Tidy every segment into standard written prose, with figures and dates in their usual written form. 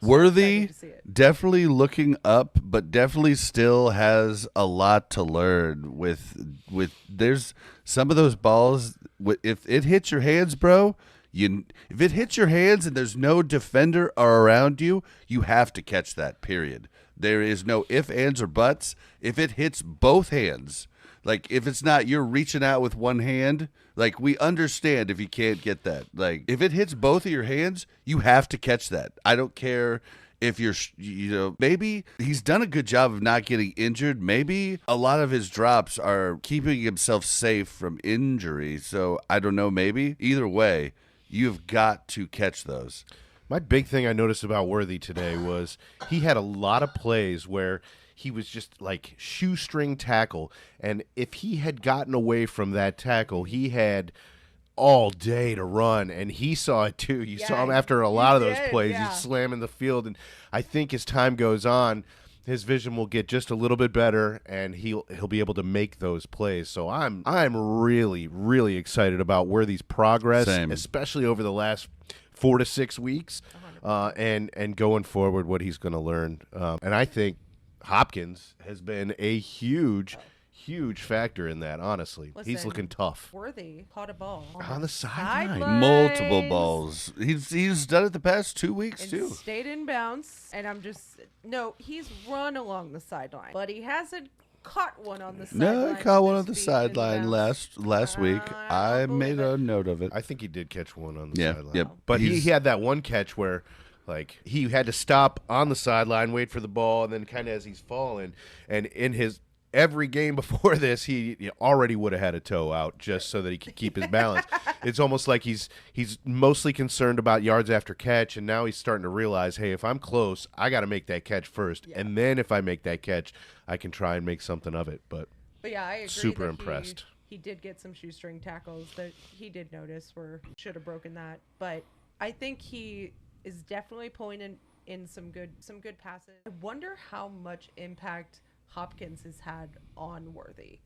Worthy, to see it. definitely looking up, but definitely still has a lot to learn. With there's some of those balls. If it hits your hands, bro, if it hits your hands and there's no defender around you, you have to catch that. Period. There is no if, ands, or buts. If it hits both hands, like if it's not you're reaching out with one hand, like we understand if you can't get that. Like if it hits both of your hands, you have to catch that. I don't care if you're, maybe he's done a good job of not getting injured. Maybe a lot of his drops are keeping himself safe from injury. So I don't know, maybe. Either way, you've got to catch those. My big thing I noticed about Worthy today was he had a lot of plays where he was just like shoestring tackle. And if he had gotten away from that tackle, he had all day to run. And he saw it too. You saw him after a lot of those plays. He's slamming the field. And I think as time goes on, his vision will get just a little bit better, and he'll be able to make those plays. So I'm really, really excited about Worthy's progress, especially over the last 4 to 6 weeks, and going forward, what he's going to learn. And I think Hopkins has been a huge factor in that, honestly. Listen, he's looking tough. Worthy caught a ball On the sideline. Multiple balls. He's done it the past 2 weeks, and too. Stayed in bounds, and he's run along the sideline, but he hasn't caught one on the sideline. No, I caught one on the sideline last week. I made a note of it. I think he did catch one on the sideline. Yep. But he had that one catch where, like, he had to stop on the sideline, wait for the ball, and then kind of as he's falling, and in his every game before this, he already would have had a toe out just so that he could keep his balance. It's almost like he's mostly concerned about yards after catch, and now he's starting to realize, hey, if I'm close, I got to make that catch first, and then if I make that catch, I can try and make something of it. But yeah, I agree. Super impressed. He did get some shoestring tackles that he did notice where should have broken that, but I think he is definitely pulling in some good passes. I wonder how much impact Hopkins has had on Worthy.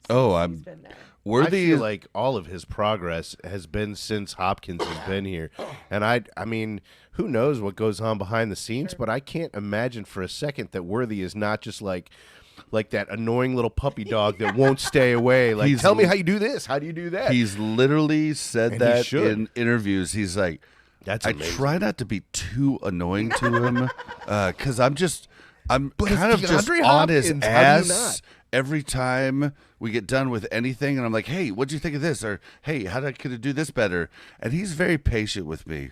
He's been there. Worthy, I feel like all of his progress has been since Hopkins has been here, and I mean, who knows what goes on behind the scenes? But I can't imagine for a second that Worthy is not just like that annoying little puppy dog that won't stay away. Like, tell me how you do this. How do you do that? He's literally said that in interviews. He's like, I try not to be too annoying to him because I'm kind of just on his ass every time we get done with anything, and I'm like, hey, what'd you think of this? Or, hey, how could I do this better? And he's very patient with me.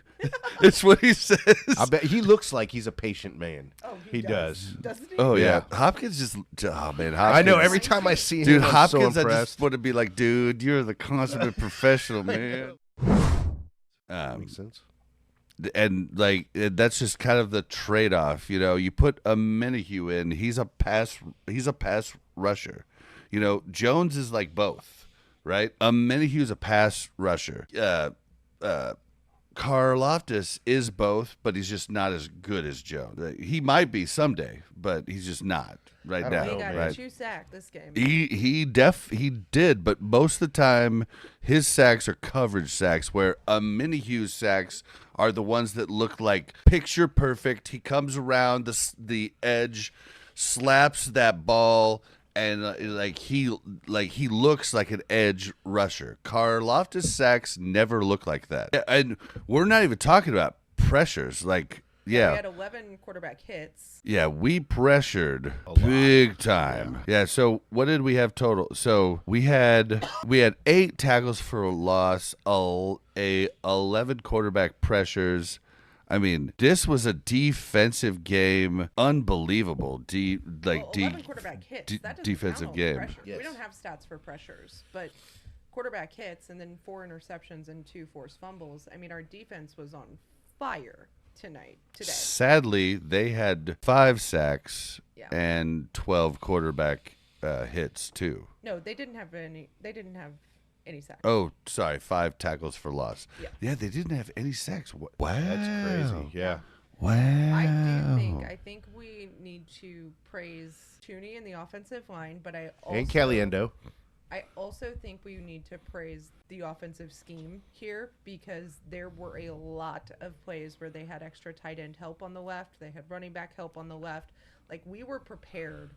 It's what he says. I bet he looks like he's a patient man. Oh, he does. Doesn't he? Oh, yeah. Hopkins just, Hopkins. I know, every time I see him, dude, I'm Hopkins, so impressed. I just want to be like, dude, you're the consummate professional, man. Makes sense. And like that's just kind of the trade-off, You put a Minihue in, he's a pass rusher. Jones is like both, right? Minihue's a pass rusher. Karlaftis is both, but he's just not as good as Jones. He might be someday, but he's just not right now. He got right? 2 sacks this game. He did, but most of the time his sacks are coverage sacks, where a Minihue's sacks are the ones that look like picture perfect. He comes around the edge, slaps that ball, and he looks like an edge rusher. Karlaftis sacks never look like that, and we're not even talking about pressures. We had 11 quarterback hits. Yeah, we pressured big time. Yeah, so what did we have total? So we had 8 tackles for a loss, 11 quarterback pressures. I mean, this was a defensive game, unbelievable. 11 quarterback hits. That doesn't defensive count game. Pressure. Yes. We don't have stats for pressures, but quarterback hits and then 4 interceptions and 2 forced fumbles. I mean, our defense was on fire today. Sadly, they had 5 sacks and 12 quarterback hits too. No, they didn't have any. They didn't have any sacks. Oh, sorry, 5 tackles for loss. Yeah, they didn't have any sacks. Wow, that's crazy. Yeah. Wow. I think we need to praise Tooney in the offensive line, but and Caliendo. I also think we need to praise the offensive scheme here because there were a lot of plays where they had extra tight end help on the left. They had running back help on the left. Like, we were prepared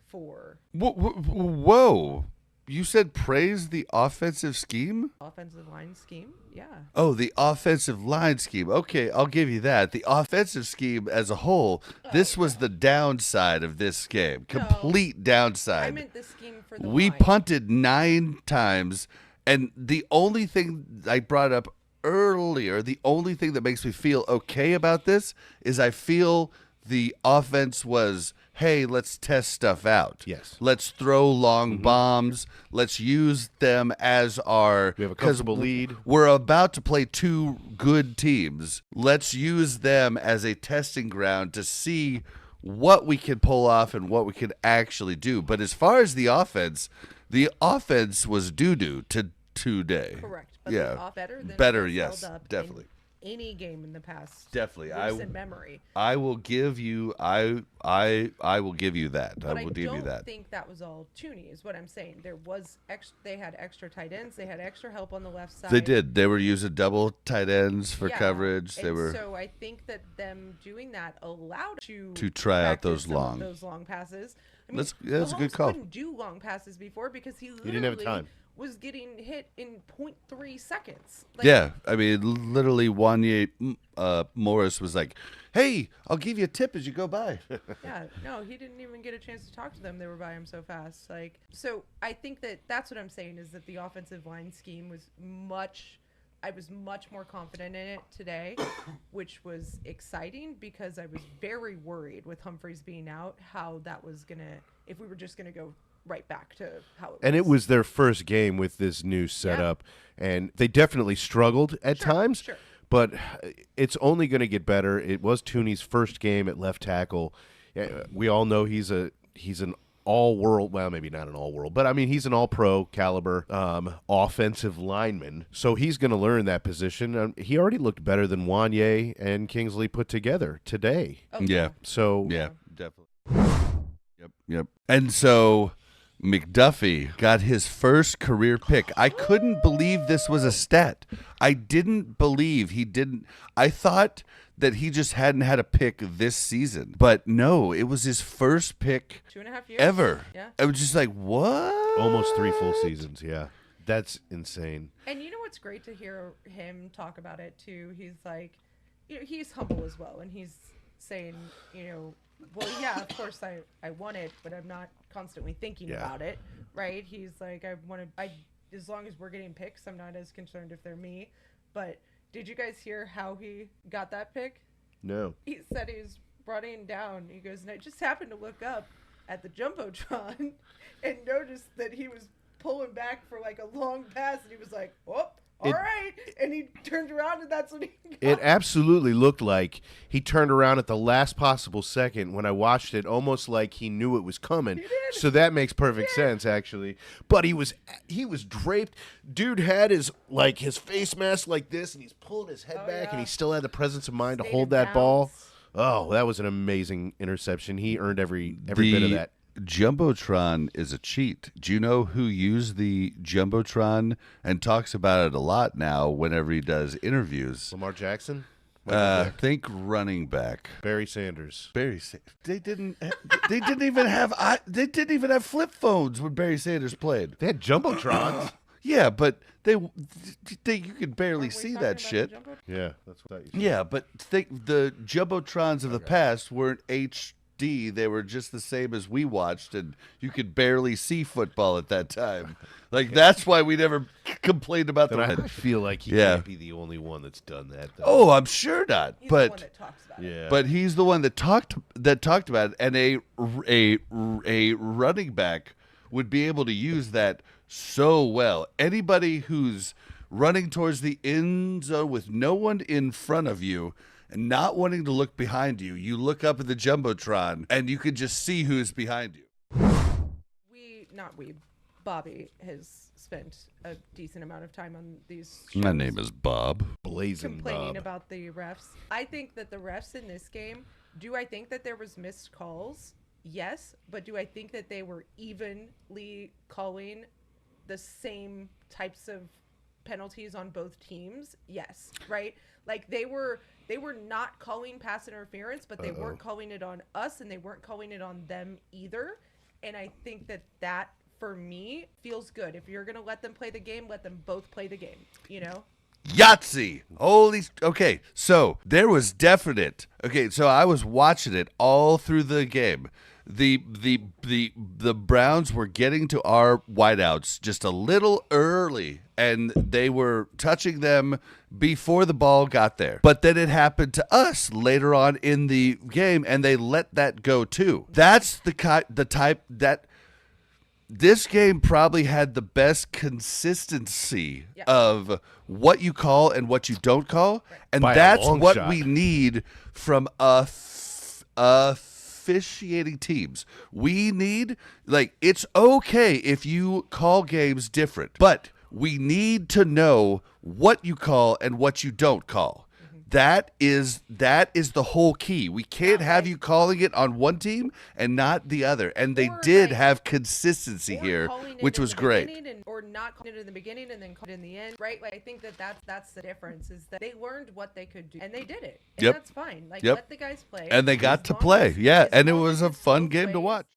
for Whoa. You said praise the offensive scheme? offensive line scheme. Yeah. Oh, the offensive line scheme. Okay, I'll give you that. The offensive scheme as a whole, this was the downside of this game. No. Complete downside. I meant the scheme for the We line. punted 9 times, and the only thing I brought up earlier, the only thing that makes me feel okay about this is I feel the offense was, hey, let's test stuff out. Yes. Let's throw long bombs. Let's use them as our... We have a 'cause comfortable lead. We're about to play 2 good teams. Let's use them as a testing ground to see what we can pull off and what we can actually do. But as far as the offense was doo-doo today. Correct. But Yeah. they off better Better, it's yes, held up definitely. in any game in the past. Definitely. Recent memory. I will give you I will give you that. But I will give you don't that. think that was all Tooney is what I'm saying. There was they had extra tight ends. They had extra help on the left side. They did. They were using double tight ends for Yeah, coverage. They and were So I think that them doing that allowed to try out practice those some of long. those long passes. I mean, That's a good Mahomes call. couldn't do long passes before because he literally didn't have time. was getting hit in 0.3 seconds. Like, Yeah, I mean, literally, Wanye Morris was like, "Hey, I'll give you a tip as you go by." Yeah, no, he didn't even get a chance to talk to them. They were by him so fast. Like, so I think that's what I'm saying is that the offensive line scheme was I was much more confident in it today, which was exciting because I was very worried with Humphreys being out, how that was if we were just gonna go right back to how it was. And it was their first game with this new setup, and they definitely struggled at times. Sure. But it's only going to get better. It was Tooney's first game at left tackle. We all know he's an all-world, well, maybe not an all-world, but I mean he's an all-pro caliber offensive lineman. So he's going to learn that position. He already looked better than Wanye and Kingsley put together today. Oh, Yeah. So Yeah, definitely. Yep. And so McDuffie got his first career pick. I couldn't believe this was a stat. I didn't believe he didn't. I thought that he just hadn't had a pick this season. But no, it was his first pick 2.5 years ever. Yeah. I was just like, what? almost 3 full seasons. Yeah, that's insane. And you know what's great to hear him talk about it too? He's like, he's humble as well, and he's saying, well, yeah, of course I want it, but I'm not constantly thinking about it, right? He's like, as long as we're getting picks, I'm not as concerned if they're me. But did you guys hear how he got that pick? No. He said he was running down. He goes, and I just happened to look up at the Jumbotron and noticed that he was pulling back for like a long pass, and he was like, oh, all right. And he turned around, and that's what he got. It absolutely looked like he turned around at the last possible second when I watched it, almost like he knew it was coming. He did. So that makes perfect sense, actually. But he was draped. Dude had his face mask like this, and he's pulling his head back, and he still had the presence of mind to hold that ball. Oh, that was an amazing interception. He earned every bit of that. Jumbotron is a cheat. Do you know who used the Jumbotron and talks about it a lot now whenever he does interviews? Lamar Jackson? Think running back. Barry Sanders. They didn't even have flip phones when Barry Sanders played. They had Jumbotrons. Yeah, but you could barely Aren't we see talking that about shit. the Jumbotron? Yeah, that's what I thought you said. Yeah, but think the Jumbotrons of the past weren't HD. They were just the same as we watched, and you could barely see football at that time. Like, that's why we never complained about Then I the... feel like he Yeah. can't be the only one that's done that, though. Oh, I'm sure not. He's but the one that talks about it. Yeah. But he's the one that talked about it, and a running back would be able to use that so well. Anybody who's running towards the end zone with no one in front of you and not wanting to look behind you, you look up at the Jumbotron and you can just see who's behind you. Bobby has spent a decent amount of time on these My shows name is Bob. Blazing complaining Bob. about the refs. I think that the refs in this game, do I think that there was missed calls? Yes, but do I think that they were evenly calling the same types of penalties on both teams, yes, right? Like they were not calling pass interference, but they weren't calling it on us, and they weren't calling it on them either. And I think that for me feels good. If you're gonna let them play the game, let them both play the game. You know. Yahtzee. Holy. Okay, so there was definite. Okay, so I was watching it all through the game. The Browns were getting to our wideouts just a little early, and they were touching them before the ball got there. But then it happened to us later on in the game, and they let that go too. That's the type that. This game probably had the best consistency of what you call and what you don't call, and By a that's long what shot. we need from officiating teams. We need, like, it's okay if you call games different, but we need to know what you call and what you don't call. That is the whole key. We can't have you calling it on one team and not the other. And they did have consistency here, which was great. Or not calling it in the beginning and then calling it in the end, right? Like, I think that's the difference, is that they learned what they could do and they did it. And that's fine. Like, let the guys play. And they got to play. Yeah, and it was a fun game to watch.